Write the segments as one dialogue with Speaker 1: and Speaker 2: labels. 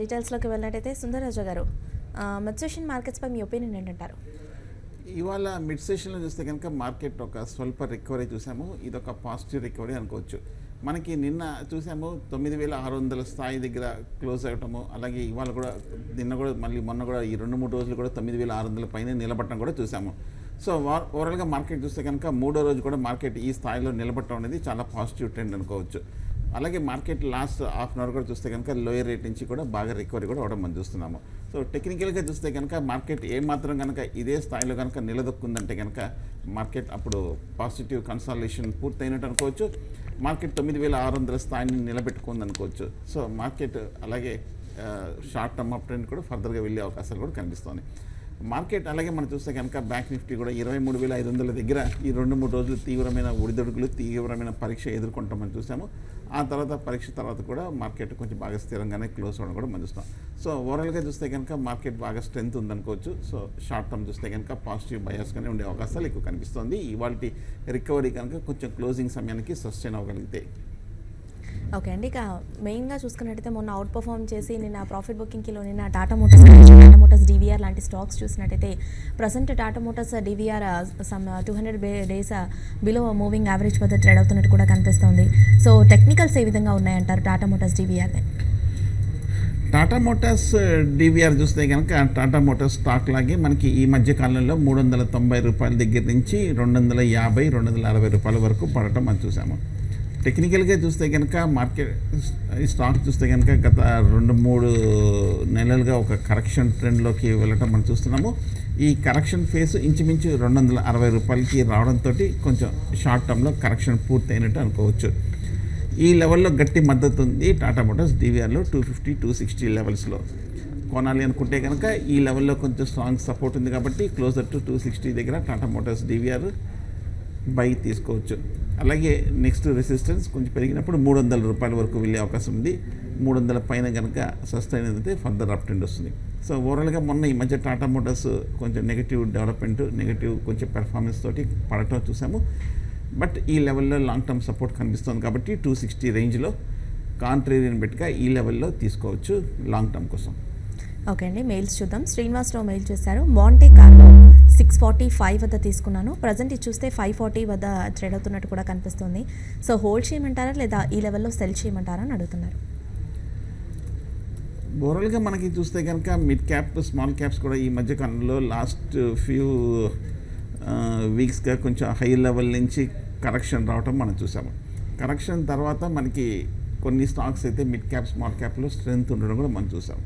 Speaker 1: డీటెయిల్స్లోకి వెళ్ళినట్టయితే సుందరరాజు గారు, మిడ్ సెషన్ మార్కెట్స్పై మీ ఒపీనియన్ ఏంటంటారు?
Speaker 2: ఇవాళ మిడ్ సెషన్లో చూస్తే కనుక మార్కెట్ ఒక స్వల్ప రికవరీ చూసాము. ఇది ఒక పాజిటివ్ రికవరీ అనుకోవచ్చు. మనకి నిన్న చూసాము 9,600 స్థాయి దగ్గర క్లోజ్ అవ్వటము, అలాగే ఇవాళ కూడా నిన్న కూడా మళ్ళీ మొన్న కూడా ఈ 2-3 రోజులు కూడా 9,600 పైన నిలబడటం కూడా చూసాము. సో ఓవరాల్గా మార్కెట్ చూస్తే కనుక మూడో రోజు కూడా మార్కెట్ ఈ స్థాయిలో నిలబడటం అనేది చాలా పాజిటివ్ ట్రెండ్ అనుకోవచ్చు. అలాగే market last half an hour కూడా చూస్తే కనుక లోయర్ రేట్ నుంచి కూడా బాగా రికవరీ కూడా అవడం మనం చూస్తున్నాము. సో టెక్నికల్గా చూస్తే కనుక మార్కెట్ ఏమాత్రం కనుక ఇదే స్థాయిలో కనుక నిలదొక్కుందంటే కనుక మార్కెట్ అప్పుడు పాజిటివ్ కన్సాలిడేషన్ పూర్తయినట్టు అనుకోవచ్చు. మార్కెట్ 9,600 స్థాయిని నిలబెట్టుకుంది అనుకోవచ్చు. సో మార్కెట్ అలాగే షార్ట్ టర్మ్ అప్ ట్రెండ్ కూడా ఫర్దర్గా వెళ్ళే అవకాశాలు కూడా కనిపిస్తుంది. మార్కెట్ అలాగే మనం చూస్తే కనుక బ్యాంక్ నిఫ్టీ కూడా 23,500 దగ్గర ఈ 2-3 రోజులు తీవ్రమైన ఒడిదొడుకులు, తీవ్రమైన పరీక్ష ఎదుర్కొంటామని చూసాము. ఆ తర్వాత పరీక్ష తర్వాత కూడా మార్కెట్ కొంచెం బాగా స్థిరంగానే క్లోజ్ అవ్వడం కూడా మనం చూస్తాం. సో ఓవరాల్గా చూస్తే కనుక మార్కెట్ బాగా స్ట్రెంత్ ఉందనుకోవచ్చు. సో షార్ట్ టర్మ్ చూస్తే కనుక పాజిటివ్ బయాస్గానే ఉండే అవకాశాలు ఎక్కువ కనిపిస్తుంది. ఇవాళ రికవరీ కనుక కొంచెం క్లోజింగ్ సమయానికి సస్టైన్ అవ్వగలిగితే.
Speaker 1: ఓకే అండి, ఇక మెయిన్గా చూసుకున్నట్టయితే మొన్న అవుట్ పర్ఫార్మ్ చేసి నిన్న ప్రాఫిట్ బుకింగ్లో నిన్న టాటా మోటార్స్ డివిఆర్ లాంటి స్టాక్స్ చూసినట్టయితే present Tata motors DVR some 200 days below moving average వద్ద ట్రేడ్ అవుతున్నట్టు కూడా కనిపిస్తుంది. సో టెక్నికల్స్ ఏ విధంగా ఉన్నాయంటారు టాటా మోటార్స్ డివిఆర్ని?
Speaker 2: టాటా మోటార్స్ డివిఆర్ చూస్తే కనుక టాటా మోటార్స్ స్టాక్ లాగే మనకి ఈ మధ్య కాలంలో 390 రూపాయల దగ్గర నుంచి 250-260 రూపాయల వరకు పడటం మనం చూసాము. టెక్నికల్గా చూస్తే కనుక మార్కెట్ ఈ స్టాక్ చూస్తే కనుక గత 2-3 నెలలుగా ఒక కరెక్షన్ ట్రెండ్లోకి వెళ్ళటం మనం చూస్తున్నాము. ఈ కరెక్షన్ ఫేస్ ఇంచుమించు 260 రూపాయలకి రావడంతో కొంచెం షార్ట్ టర్మ్లో కరెక్షన్ పూర్తయినట్టు అనుకోవచ్చు. ఈ లెవెల్లో గట్టి మద్దతు ఉంది టాటా మోటార్స్ డివిఆర్లో 250-260 లెవెల్స్లో కొనాలి అనుకుంటే కనుక ఈ లెవెల్లో కొంచెం స్ట్రాంగ్ సపోర్ట్ ఉంది కాబట్టి క్లోజర్ టు 260 దగ్గర టాటా మోటార్స్ డివిఆర్ బై తీసుకోవచ్చు. అలాగే నెక్స్ట్ రెసిస్టెన్స్ కొంచెం పెరిగినప్పుడు 300 రూపాయల వరకు వెళ్ళే అవకాశం ఉంది. 300 పైన కనుక సస్టైన్ అయితే ఫర్దర్ అప్ ట్రెండ్ వస్తుంది. సో ఓవరాల్గా మొన్న ఈ మధ్య టాటా మోటార్స్ కొంచెం నెగిటివ్ డెవలప్మెంట్, నెగిటివ్ కొంచెం పెర్ఫార్మెన్స్ తోటి పడటం చూసాము. బట్ ఈ లెవెల్లో లాంగ్ టర్మ్ సపోర్ట్ కనిపిస్తుంది కాబట్టి 260 రేంజ్లో కాంట్రేరియన్ బెట్గా ఈ లెవెల్లో తీసుకోవచ్చు లాంగ్ టర్మ్ కోసం.
Speaker 1: ఓకే అండి, మెయిల్స్ చూద్దాం. శ్రీనివాసరావు మెయిల్ చేశారు, మాంటే కార్లో 645 వద్ద తీసుకున్నాను, ప్రజెంట్ ఇది చూస్తే 540 వద్ద ట్రేడ్ అవుతున్నట్టు కూడా కనిపిస్తుంది. సో హోల్డ్ చేయమంటారా లేదా ఈ లెవెల్లో సెల్ చేయమంటారా అని అడుగుతున్నారు.
Speaker 2: ఓవరాల్గా మనకి చూస్తే కనుక మిడ్ క్యాప్, స్మాల్ క్యాప్స్ కూడా ఈ మధ్య కాలంలో లాస్ట్ ఫ్యూ వీక్స్గా కొంచెం హై లెవెల్ నుంచి కరెక్షన్ రావటం మనం చూసాము. కరెక్షన్ తర్వాత మనకి కొన్ని స్టాక్స్ అయితే మిడ్ క్యాప్, స్మాల్ క్యాప్లో స్ట్రెంత్ ఉండడం కూడా మనం చూసాం.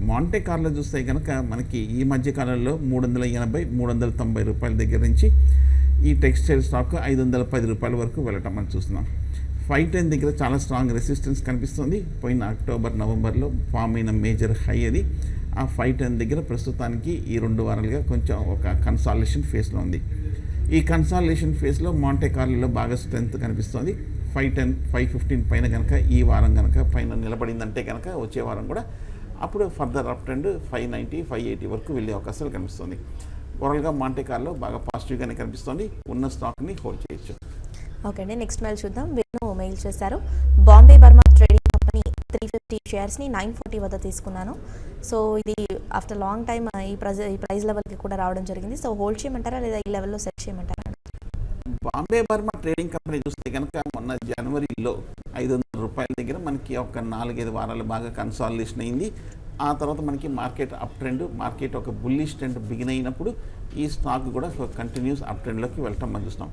Speaker 2: మాంటే కార్లో చూస్తే కనుక మనకి ఈ మధ్య కాలంలో 380-390 రూపాయల దగ్గర నుంచి ఈ టెక్స్టైల్ స్టాక్ 510 రూపాయల వరకు వెళ్ళటం మనం చూస్తున్నాం. 510 దగ్గర చాలా స్ట్రాంగ్ రెసిస్టెన్స్ కనిపిస్తుంది. పోయిన అక్టోబర్, నవంబర్లో ఫామ్ అయిన మేజర్ హై అది. ఆ 510 దగ్గర ప్రస్తుతానికి ఈ 2 వారాలుగా కొంచెం ఒక కన్సాలిడేషన్ ఫేస్లో ఉంది. ఈ కన్సాలిడేషన్ ఫేస్లో మాంటే కార్లో బాగా స్ట్రెంత్ కనిపిస్తుంది. 510, 515 పైన కనుక ఈ వారం కనుక పైన నిలబడిందంటే కనుక వచ్చే వారం కూడా అప్పుడు ఫర్దర్ అప్ ట్రెండ్ 590, 580 వరకు వెళ్ళే అవకాశాలు కనిపిస్తుంది. ఓవరాల్గా మాంటే కార్లో బాగా పాజిటివ్గానే కనిపిస్తుంది. ఉన్న స్టాక్ని హోల్డ్ చేయొచ్చు.
Speaker 1: ఓకే అండి, నెక్స్ట్ మెయిల్ చూద్దాం. విను మెయిల్ చేశారు, బాంబే బర్మా ట్రేడింగ్ కంపెనీ 350 షేర్స్ని 940 వద్ద తీసుకున్నాను. సో ఇది ఆఫ్టర్ లాంగ్ టైమ్ ఈ ప్రైస్ లెవెల్కి కూడా రావడం జరిగింది. సో హోల్డ్ చేయమంటారా లేదా ఈ లెవెల్లో సెట్ చేయమంటారా?
Speaker 2: బాంబే బర్మా ట్రేడింగ్ కంపెనీ చూస్తే కనుక మొన్న జనవరిలో 500 రూపాయల దగ్గర మనకి ఒక 4-5 వారాలు బాగా కన్సాలిడేషన్ అయింది. ఆ తర్వాత మనకి మార్కెట్ అప్ ట్రెండ్, మార్కెట్ ఒక బుల్లిష్ ట్రెండ్ బిగిన్ అయినప్పుడు ఈ స్టాక్ కూడా ఒక కంటిన్యూస్ అప్ ట్రెండ్లోకి వెళ్ళటం మనం చూస్తాం.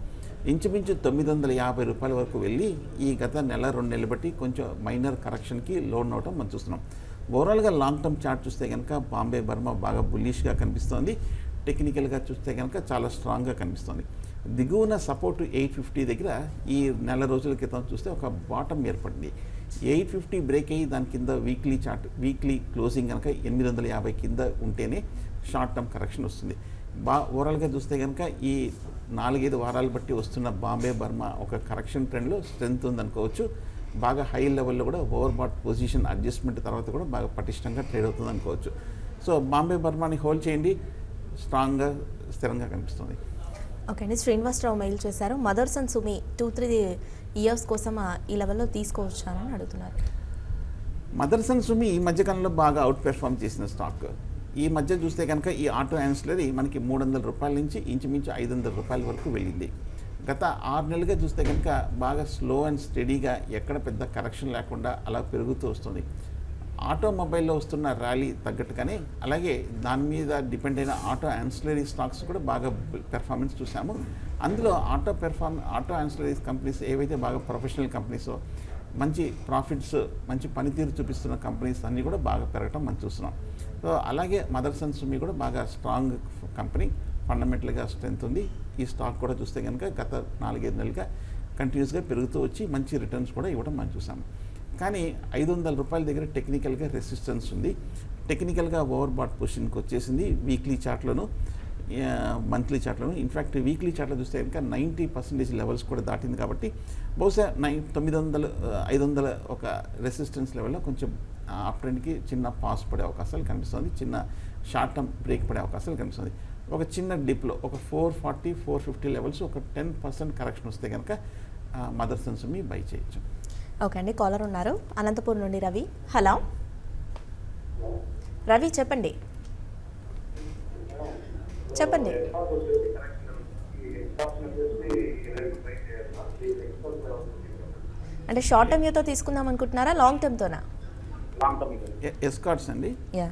Speaker 2: ఇంచుమించు 950 రూపాయల వరకు వెళ్ళి ఈ గత 1-2 నెలలు బట్టి కొంచెం మైనర్ కరెక్షన్కి లోన్ అవటం మనం చూస్తున్నాం. ఓవరాల్గా లాంగ్ టర్మ్ చార్ట్ చూస్తే కనుక బాంబే బర్మా బాగా బుల్లిష్గా కనిపిస్తుంది. టెక్నికల్గా చూస్తే కనుక చాలా స్ట్రాంగ్గా కనిపిస్తుంది. దిగువన సపోర్ట్ 850 దగ్గర ఈ నెల రోజుల క్రితం చూస్తే ఒక బాటమ్ ఏర్పడింది. 850 బ్రేక్ అయ్యి దాని కింద వీక్లీ చార్ట్, వీక్లీ క్లోజింగ్ కనుక 850 కింద ఉంటేనే షార్ట్ టర్మ్ కరెక్షన్ వస్తుంది. ఓవరాల్గా చూస్తే కనుక ఈ 4-5 వారాలు బట్టి వస్తున్న బాంబే బర్మా ఒక కరెక్షన్ ట్రెండ్లో స్ట్రెంత్ ఉందనుకోవచ్చు. బాగా హై లెవెల్లో కూడా ఓవర్బాట్ పొజిషన్ అడ్జస్ట్మెంట్ తర్వాత కూడా బాగా పటిష్టంగా ట్రేడ్ అవుతుంది అనుకోవచ్చు. సో బాంబే బర్మాని హోల్డ్ చేయండి, స్ట్రాంగ్గా స్థిరంగా కనిపిస్తుంది.
Speaker 1: ఓకే అండి, శ్రీనివాసరావు మెయిల్ చేశారు, మదర్స్ అండ్ సుమి 2-3 ఇయర్స్ కోసం ఈ లెవెల్లో తీసుకోవచ్చానని అడుగుతున్నారు.
Speaker 2: మదర్సన్ సుమి ఈ మధ్యకాలంలో బాగా అవుట్ పెర్ఫామ్ చేసిన స్టాక్. ఈ మధ్య చూస్తే కనుక ఈ ఆటో యాన్సిలరీ మనకి 300 రూపాయల నుంచి ఇంచుమించు 500 రూపాయల వరకు వెళ్ళింది. గత 6 నెలలుగా చూస్తే కనుక బాగా స్లో అండ్ స్టడీగా ఎక్కడ పెద్ద కరెక్షన్ లేకుండా అలా పెరుగుతూ వస్తుంది. ఆటోమొబైల్లో వస్తున్న ర్యాలీ తగ్గట్టుగానే అలాగే దాని మీద డిపెండ్ అయిన ఆటో యాన్సిలరీ స్టాక్స్ కూడా బాగా పెర్ఫార్మెన్స్ చూసాము. అందులో ఆటో యాన్సిలరీ కంపెనీస్ ఏవైతే బాగా ప్రొఫెషనల్ కంపెనీసో మంచి ప్రాఫిట్స్ మంచి పనితీరు చూపిస్తున్న కంపెనీస్ అన్నీ కూడా బాగా పెరగటం మనం చూస్తున్నాం. సో అలాగే మదర్సన్ సుమి కూడా బాగా స్ట్రాంగ్ కంపెనీ, ఫండమెంటల్గా స్ట్రెంత్ ఉంది. ఈ స్టాక్ కూడా చూస్తే కనుక గత 4-5 నెలలుగా కంటిన్యూస్గా పెరుగుతూ వచ్చి మంచి రిటర్న్స్ కూడా ఇవ్వడం మనం చూసాము. కానీ 500 రూపాయల దగ్గర టెక్నికల్గా రెసిస్టెన్స్ ఉంది. టెక్నికల్గా ఓవర్ బాట్ పొజిషన్కి వచ్చేసింది వీక్లీ చార్ట్లోను మంత్లీ చార్ట్లోను. ఇన్ఫ్యాక్ట్ వీక్లీ చార్ట్లో చూస్తే కనుక 90% లెవెల్స్ కూడా దాటింది. కాబట్టి బహుశా 500 ఒక రెసిస్టెన్స్ లెవెల్లో కొంచెం అప్ ట్రెండ్కి చిన్న పాస్ పడే అవకాశాలు కనిపిస్తుంది. చిన్న షార్ట్ టర్మ్ బ్రేక్ పడే అవకాశాలు కనిపిస్తుంది. ఒక చిన్న డిప్లో ఒక 440-450 లెవెల్స్ ఒక 10% కరెక్షన్ వస్తే కనుక మదర్సన్ సుమి బై చేయొచ్చు.
Speaker 1: ఓకే అండి, కాలర్ ఉన్నారు అనంతపూర్ నుండి రవి. హలో రవి, చెప్పండి. అంటే షార్ట్ టర్మ్ యూతో తీసుకుందాం అనుకుంటున్నారా, లాంగ్ టర్మ్తోనా?
Speaker 2: ఎస్కార్ట్స్ అండి.
Speaker 1: Yeah,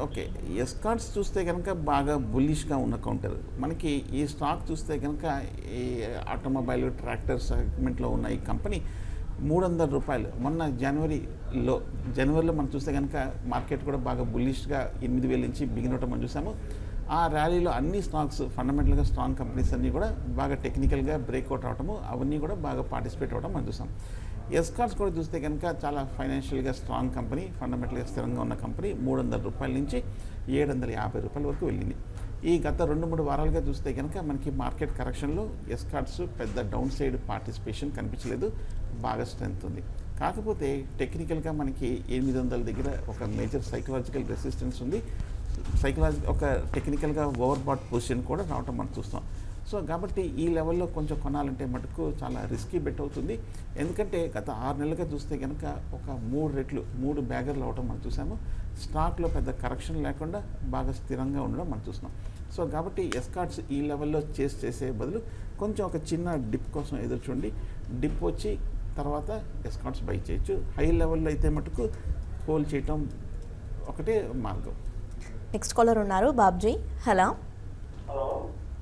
Speaker 2: okay. ఎస్కార్ట్స్ చూస్తే కనుక బాగా బుల్లిష్గా ఉన్న కౌంటర్. మనకి ఈ స్టాక్ చూస్తే కనుక ఈ ఆటోమొబైల్ ట్రాక్టర్ సెగ్మెంట్లో ఉన్న ఈ కంపెనీ 300 రూపాయలు మొన్న జనవరిలో మనం చూస్తే కనుక మార్కెట్ కూడా బాగా బుల్లిష్గా 8,000 నుంచి బిగిన్ అవటం మనం చూసాము. ఆ ర్యాలీలో అన్ని స్టాక్స్ ఫండమెంటల్గా స్ట్రాంగ్ కంపెనీస్ అన్నీ కూడా బాగా టెక్నికల్గా బ్రేక్అవుట్ అవటము అవన్నీ కూడా బాగా పార్టిసిపేట్ అవ్వడం మనం చూసాం. ఎస్కార్ట్స్ కూడా చూస్తే కనుక చాలా ఫైనాన్షియల్గా స్ట్రాంగ్ కంపెనీ, ఫండమెంటల్గా స్థిరంగా ఉన్న కంపెనీ 300 రూపాయల నుంచి 750 రూపాయల వరకు వెళ్ళింది. ఈ గత 2-3 వారాలుగా చూస్తే కనుక మనకి మార్కెట్ కరెక్షన్లో ఎస్కార్ట్స్ పెద్ద డౌన్ సైడ్ పార్టిసిపేషన్ కనిపించలేదు, బాగా స్ట్రెంత్ ఉంది. కాకపోతే టెక్నికల్గా మనకి 800 దగ్గర ఒక మేజర్ సైకలాజికల్ రెసిస్టెన్స్ ఉంది. ఒక టెక్నికల్గా ఓవర్ బాట్ పొజిషన్ కూడా రావటం మనం చూస్తాం. సో కాబట్టి ఈ లెవెల్లో కొంచెం కొనాలంటే మటుకు చాలా రిస్కీ బెట్ అవుతుంది. ఎందుకంటే గత 6 నెలలుగా చూస్తే కనుక ఒక 3 రెట్లు 3 బ్యాగర్లు అవటం మనం చూసాము. స్టాక్లో పెద్ద కరెక్షన్ లేకుండా బాగా స్థిరంగా ఉండడం మనం చూస్తున్నాం. సో కాబట్టి ఎస్కార్ట్స్ ఈ లెవెల్లో చేసే బదులు కొంచెం ఒక చిన్న డిప్ కోసం ఎదురు చూడండి. డిప్ వచ్చి తర్వాత ఎస్కార్ట్స్ బై చేయొచ్చు. హై లెవెల్లో అయితే మటుకు హోల్డ్ చేయటం ఒకటే మార్గం.
Speaker 1: నెక్స్ట్ కాలర్ ఉన్నారు బాబ్జీ. హలో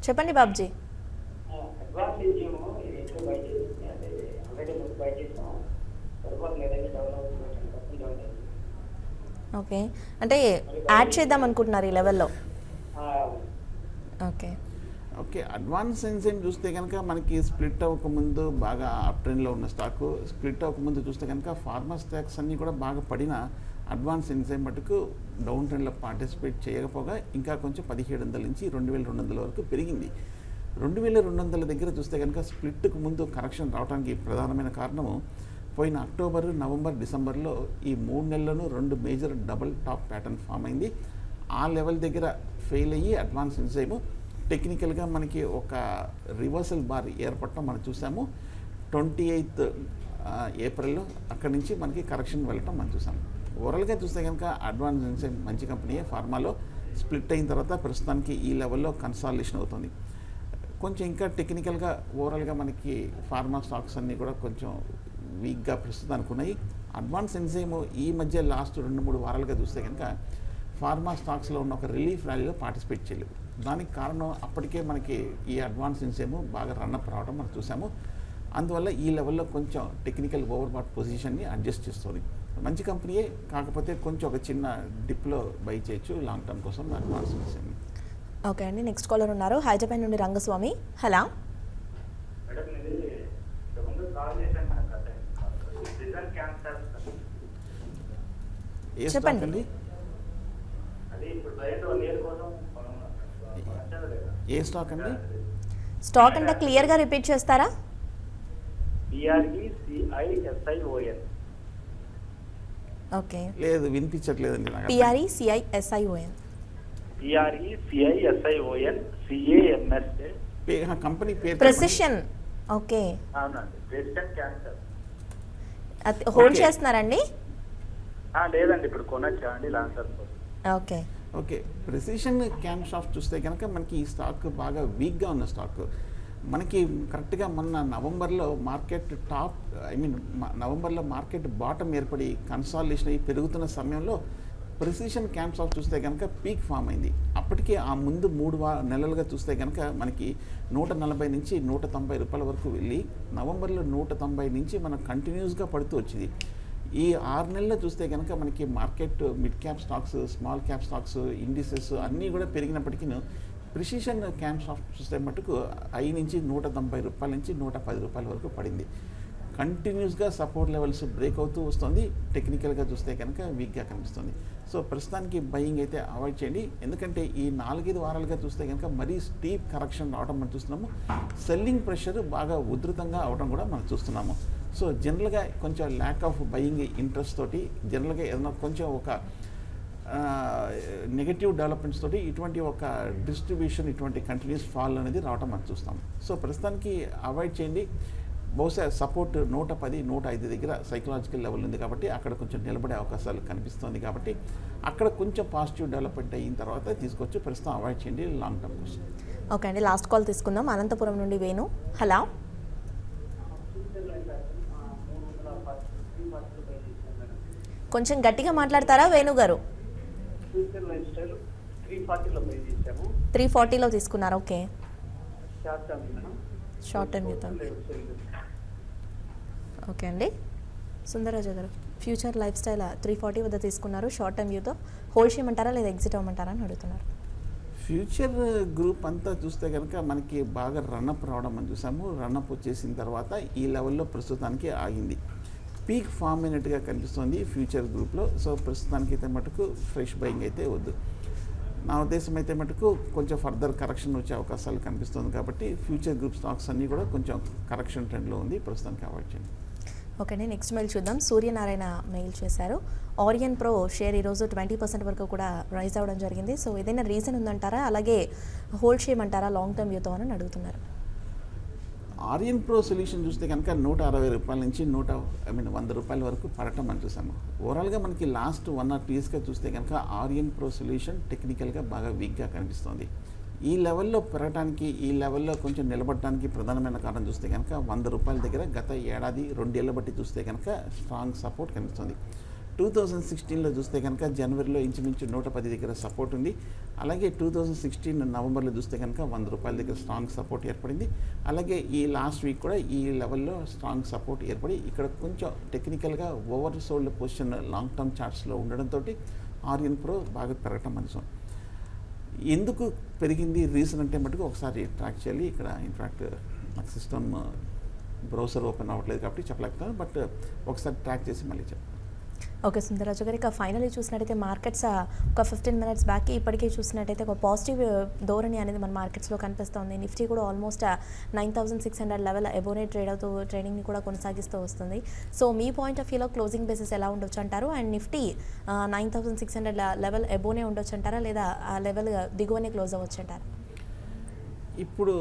Speaker 1: చెప్పండి బాబ్జీ. ఓకే, అంటే యాడ్ చేద్దాం అనుకుంటున్నారు ఈ లెవెల్లో. ఓకే
Speaker 2: ఓకే అడ్వాన్స్ ఎంజైమ్ చూస్తే కనుక మనకి స్ప్లిట్ అవ్వకముందు బాగా అప్ ట్రెండ్లో ఉన్న స్టాకు, స్ప్లిట్ అవ్వకముందు చూస్తే కనుక ఫార్మా స్టాక్స్ అన్నీ కూడా బాగా పడిన అడ్వాన్స్ ఎంజైమ్ మటుకు డౌన్ ట్రెండ్లో పార్టిసిపేట్ చేయకపోగా ఇంకా కొంచెం 1700 నుంచి 2200 వరకు పెరిగింది. 2200 దగ్గర చూస్తే కనుక స్ప్లిట్కు ముందు కరెక్షన్ రావడానికి ప్రధానమైన కారణము పోయిన అక్టోబర్, నవంబర్, డిసెంబర్లో ఈ 3 నెలల్లోనూ 2 major double top pattern form అయింది. ఆ లెవెల్ దగ్గర ఫెయిల్ అయ్యి అడ్వాన్స్ ఎంజైమ్ టెక్నికల్గా మనకి ఒక రివర్సల్ బార్ ఏర్పడటం మనం చూసాము. 28th ఏప్రిల్లో అక్కడి నుంచి మనకి కరెక్షన్ వెళ్ళటం మనం చూసాము. ఓవరాల్గా చూస్తే కనుక అడ్వాన్స్ ఎంజైమ్ మంచి కంపెనీయే. ఫార్మాలో స్ప్లిట్ అయిన తర్వాత ప్రస్తుతానికి ఈ లెవెల్లో కన్సాలిడేషన్ అవుతుంది. కొంచెం ఇంకా టెక్నికల్గా ఓవరాల్గా మనకి ఫార్మా స్టాక్స్ అన్నీ కూడా కొంచెం వీక్గా ప్రస్తుతానికి ఉన్నాయి. అడ్వాన్స్ ఎంజైమ్ ఈ మధ్య లాస్ట్ 2-3 వారాలుగా చూస్తే కనుక ఫార్మా స్టాక్స్లో ఉన్న ఒక రిలీఫ్ ర్యాలీలో పార్టిసిపేట్ చేయలేదు. దానికి కారణం అప్పటికే మనకి ఈ అడ్వాన్స్ ఎంజైమ్ బాగా రన్అప్ రావడం మనం చూసాము. అందువల్ల ఈ లెవెల్లో కొంచెం టెక్నికల్ ఓవర్ బాట్ పొజిషన్ని అడ్జస్ట్ చేస్తుంది. మంచి కంపెనీయే, కాకపోతే కొంచెం ఒక చిన్న డిప్లో బై చేయొచ్చు లాంగ్ టర్మ్ కోసం అడ్వాన్స్ ఎంజైమ్.
Speaker 1: ఓకే అండి, నెక్స్ట్ కాలర్ ఉన్నారు హైదరాబాద్ నుండి రంగస్వామి. హలో చెప్పండి.
Speaker 2: ఏ స్టాక్ అండి?
Speaker 1: స్టాక్ అంటే క్లియర్గా రిపీట్ చేస్తారా? ఓకే,
Speaker 2: లేదు వినిపించట్లేదండి నాకు.
Speaker 1: PRECISION.
Speaker 2: కంపెనీ పేరు
Speaker 1: ప్రెసిషన్. ఓకే,
Speaker 3: అవునండి, ప్రెసిషన్ క్యాన్సర్.
Speaker 1: హోల్డ్ చేస్తున్నారండి?
Speaker 3: లేదండి, ఇప్పుడు కొనొచ్చా అండి లాన్సర్ కోసం?
Speaker 1: Okay.
Speaker 2: Okay, precision cam shaft చూస్తే కనుక మనకి ఈ స్టాక్ బాగా వీక్గా ఉన్న స్టాక్. మనకి కరెక్ట్గా మొన్న నవంబర్లో మార్కెట్ నవంబర్లో మార్కెట్ బాటం ఏర్పడి కన్సాలిడేషన్ అయ్యి పెరుగుతున్న సమయంలో ప్రెసిషన్ క్యామ్ షాఫ్ట్ చూస్తే కనుక పీక్ ఫామ్ అయింది. అప్పటికే ఆ ముందు 3 నెలలుగా చూస్తే కనుక మనకి 140 నుంచి 190 రూపాయల వరకు వెళ్ళి నవంబర్లో 190 నుంచి మనం కంటిన్యూస్గా పడుతూ వచ్చింది. ఈ 6 నెలల్లో చూస్తే కనుక మనకి market mid cap stocks, small cap stocks, indices అన్నీ కూడా పెరిగినప్పటికీ ప్రిసిషన్ క్యామ్ స్టాక్ చూస్తే మటుకు 5 నుంచి 190 రూపాయల నుంచి 110 రూపాయల వరకు పడింది. కంటిన్యూస్గా సపోర్ట్ లెవెల్స్ బ్రేక్ అవుతూ వస్తుంది. టెక్నికల్గా చూస్తే కనుక వీక్గా కనిపిస్తుంది. సో ప్రస్తుతానికి బయింగ్ అయితే అవాయిడ్ చేయండి. ఎందుకంటే ఈ 4-5 వారాలుగా చూస్తే కనుక మరీ స్టీప్ కరెక్షన్ రావడం మనం చూస్తున్నాము. సెల్లింగ్ ప్రెషర్ బాగా ఉధృతంగా అవడం కూడా మనం చూస్తున్నాము. సో జనరల్గా కొంచెం ల్యాక్ ఆఫ్ బయింగ్ ఇంట్రెస్ట్ తోటి జనరల్గా ఏదైనా కొంచెం ఒక నెగటివ్ డెవలప్మెంట్స్ తోటి ఇటువంటి ఒక డిస్ట్రిబ్యూషన్, ఇటువంటి కంటిన్యూస్ ఫాల్ అనేది రావడం మనం చూస్తాం. సో ప్రస్తుతానికి అవాయిడ్ చేయండి. బహుశా సపోర్ట్ 110, 105 దగ్గర సైకలాజికల్ లెవెల్ ఉంది కాబట్టి అక్కడ కొంచెం నిలబడే అవకాశాలు కనిపిస్తుంది. కాబట్టి అక్కడ కొంచెం పాజిటివ్ డెవలప్మెంట్ అయిన తర్వాత తీసుకోవచ్చు. ప్రస్తుతం అవాయిడ్ చేయండి లాంగ్ టర్మ్ కోసం.
Speaker 1: ఓకే అండి, లాస్ట్ కాల్ తీసుకుందాం. అనంతపురం నుండి వేణు. హలో, కొంచెం గట్టిగా మాట్లాడతారా వేణు గారు? 340లో తీసుకున్నారు. ఓకే, షార్ట్ టర్మ్ యూతో. ఓకే అండి, సుందరరాజు గారు ఫ్యూచర్ లైఫ్ స్టైల్ 340 వద్ద తీసుకున్నారు. షార్ట్ టర్మ్ యూతో హోల్డ్ చేయమంటారా లేదా ఎగ్జిట్ అవ్వమంటారా అని అడుగుతున్నారు.
Speaker 2: ఫ్యూచర్ గ్రూప్ అంతా చూస్తే కనుక మనకి బాగా రన్అప్ రావడం మనం చూసాము. రన్అప్ వచ్చేసిన తర్వాత ఈ లెవెల్లో ప్రస్తుతానికి ఆగింది. పీక్ ఫామ్ అయినట్టుగా కనిపిస్తుంది ఫ్యూచర్ గ్రూప్లో. సో ప్రస్తుతానికి అయితే మటుకు ఫ్రెష్ బయింగ్ అయితే వద్దు. నా ఉద్దేశం అయితే మటుకు కొంచెం ఫర్దర్ కరెక్షన్ వచ్చే అవకాశాలు కనిపిస్తుంది. కాబట్టి ఫ్యూచర్ గ్రూప్ స్టాక్స్ అన్నీ కూడా కొంచెం కరెక్షన్ ట్రెండ్లో ఉంది. ప్రస్తుతానికి అవాయిడ్ చేయండి.
Speaker 1: ఓకే అండి, నెక్స్ట్ మెయిల్ చూద్దాం. సూర్యనారాయణ మెయిల్ చేశారు. ఆరియన్ ప్రో షేర్ ఈరోజు 20% వరకు కూడా రైజ్ అవ్వడం జరిగింది. సో ఏదైనా రీజన్ ఉందంటారా, అలాగే హోల్డ్ చేయమంటారా లాంగ్ టర్మ్ యూతో అని అడుగుతున్నారు.
Speaker 2: ఆరియన్ ప్రో సొల్యూషన్ చూస్తే కనుక 160 రూపాయల నుంచి 100 రూపాయల వరకు పడటం మనం చూసాము. ఓవరాల్గా మనకి లాస్ట్ 1 or 2 ఇయర్స్గా చూస్తే కనుక ఆరియన్ ప్రో సొల్యూషన్ టెక్నికల్గా బాగా వీక్గా కనిపిస్తుంది. ఈ లెవెల్లో పెరగడానికి, ఈ లెవెల్లో కొంచెం నిలబడటానికి ప్రధానమైన కారణం చూస్తే కనుక 100 రూపాయల దగ్గర గత ఏడాది 2 ఏళ్ల బట్టి చూస్తే కనుక స్ట్రాంగ్ సపోర్ట్ కనిపిస్తుంది. 2016లో చూస్తే కనుక జనవరిలో ఇంచుమించు 110 దగ్గర సపోర్ట్ ఉంది. అలాగే 2016 నవంబర్లో చూస్తే కనుక 100 రూపాయల దగ్గర స్ట్రాంగ్ సపోర్ట్ ఏర్పడింది. అలాగే ఈ లాస్ట్ వీక్ కూడా ఈ లెవెల్లో స్ట్రాంగ్ సపోర్ట్ ఏర్పడి ఇక్కడ కొంచెం టెక్నికల్గా over sold position long term చార్ట్స్లో ఉండడంతో ఆరియన్ ప్రో బాగా పెరగటం మనసు. ఎందుకు పెరిగింది రీజన్ అంటే మటుకు ఒకసారి ట్రాక్ చేయాలి. ఇక్కడ ఇన్ఫ్యాక్ట్ నాకు సిస్టమ్ బ్రౌజర్ ఓపెన్ అవ్వట్లేదు కాబట్టి చెప్పలేకపోతాను. బట్ ఒకసారి ట్రాక్ చేసి మళ్ళీ చెప్తాను.
Speaker 1: ఓకే సుందరరాజు గారు, ఇక ఫైనల్లీ చూసినట్టయితే మార్కెట్స్ ఒక 15 minutes బ్యాక్ ఇప్పటికే చూసినట్టయితే ఒక పాజిటివ్ ధోరణి అనేది మన మార్కెట్స్లో కనిపిస్తుంది. నిఫ్టీ కూడా ఆల్మోస్ట్ 9600 లెవెల్ ఎబోనే ట్రేడింగ్ని కూడా కొనసాగిస్తూ వస్తుంది. సో మీ పాయింట్ ఆఫ్ వ్యూలో క్లోజింగ్ బేసిస్ ఎలా ఉండొచ్చు అంటారు? అండ్ నిఫ్టీ 9600 లెవెల్ ఎబోనే ఉండొచ్చు అంటారా, లేదా ఆ లెవెల్ దిగువనే క్లోజ్ అవ్వచ్చు అంటారా?
Speaker 2: ఇప్పుడు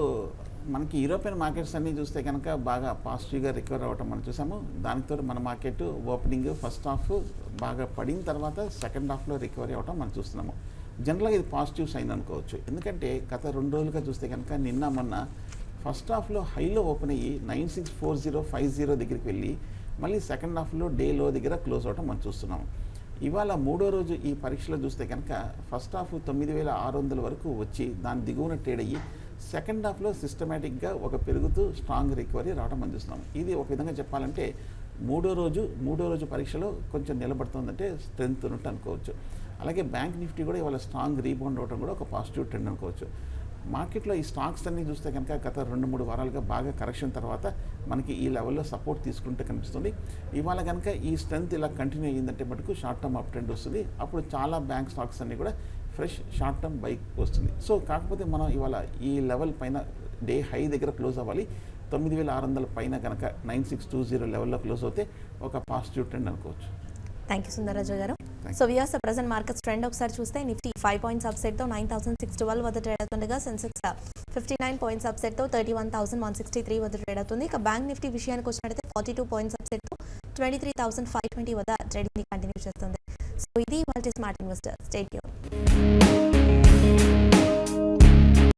Speaker 2: మనకి యూరోపియన్ మార్కెట్స్ అన్నీ చూస్తే కనుక బాగా పాజిటివ్గా రికవర్ అవ్వటం మనం చూసాము. దానితో మన మార్కెట్ ఓపెనింగ్ ఫస్ట్ హాఫ్ బాగా పడిన తర్వాత సెకండ్ హాఫ్లో రికవరీ అవ్వటం మనం చూస్తున్నాము. జనరల్గా ఇది పాజిటివ్ సైన్ అనుకోవచ్చు. ఎందుకంటే గత 2 రోజులుగా చూస్తే కనుక నిన్న మొన్న ఫస్ట్ హాఫ్లో హైలో ఓపెన్ అయ్యి 964050 దగ్గరికి వెళ్ళి మళ్ళీ సెకండ్ హాఫ్లో డే లో దగ్గర క్లోజ్ అవ్వటం మనం చూస్తున్నాము. ఇవాళ 3వ రోజు ఈ పరీక్షలో చూస్తే కనుక ఫస్ట్ హాఫ్ 9600 వరకు వచ్చి దాని దిగువన ట్రేడ్ అయ్యి సెకండ్ హాఫ్లో సిస్టమేటిక్గా ఒక పెరుగుతూ స్ట్రాంగ్ రికవరీ రావడం మనం చూస్తున్నాం. ఇది ఒక విధంగా చెప్పాలంటే 3వ రోజు పరీక్షలో కొంచెం నిలబడుతుందంటే స్ట్రెంత్ ఉన్నట్టు అనుకోవచ్చు. అలాగే బ్యాంక్ నిఫ్టీ కూడా ఇవాళ స్ట్రాంగ్ రీబౌండ్ అవ్వడం కూడా ఒక పాజిటివ్ ట్రెండ్ అనుకోవచ్చు. మార్కెట్లో ఈ స్టాక్స్ అన్నీ చూస్తే కనుక గత 2-3 వారాలుగా బాగా కరెక్షన్ తర్వాత మనకి ఈ లెవెల్లో సపోర్ట్ తీసుకుంటే కనిపిస్తుంది. ఇవాళ కనుక ఈ స్ట్రెంత్ ఇలా కంటిన్యూ అయ్యిందంటే మటుకు షార్ట్ టర్మ్ అప్ ట్రెండ్ వస్తుంది. అప్పుడు చాలా బ్యాంక్ స్టాక్స్ అన్నీ కూడా ఫ్రెష్ షార్ట్ టర్మ్ బైక్ వస్తుంది. సో కాకపోతే మనం ఇవాళ ఈ లెవెల్ పైన డే హై దగ్గర క్లోజ్ అవ్వాలి. 9600 పైన కనుక 9620 లెవెల్లో క్లోజ్ అవుతే ఒక పాజిటివ్ ట్రెండ్ అనుకోవచ్చు.
Speaker 1: థ్యాంక్ యూ సుందరరాజు గారు. So viewers, present markets trend ఒకసారి చూస్తే నిఫ్టీ 5 పాయింట్స్ అప్సెట్తో 9612 వద్ద ట్రేడ్ అవుతుండగా సెన్సెక్స్ 59 పాయింట్స్ అప్సెట్తో 31163 వద్ద ట్రేడ్ అవుతుంది. ఇక బ్యాంక్ నిఫ్టీ విషయానికి వచ్చినట్టయితే 42 పాయింట్స్ అప్సెట్తో 23520 వద్ద ట్రేడింగ్ని కంటిన్యూ చేస్తుంది. సో ఇది వాళ్ళ స్మార్ట్ ఇన్వెస్టర్. Stay tune.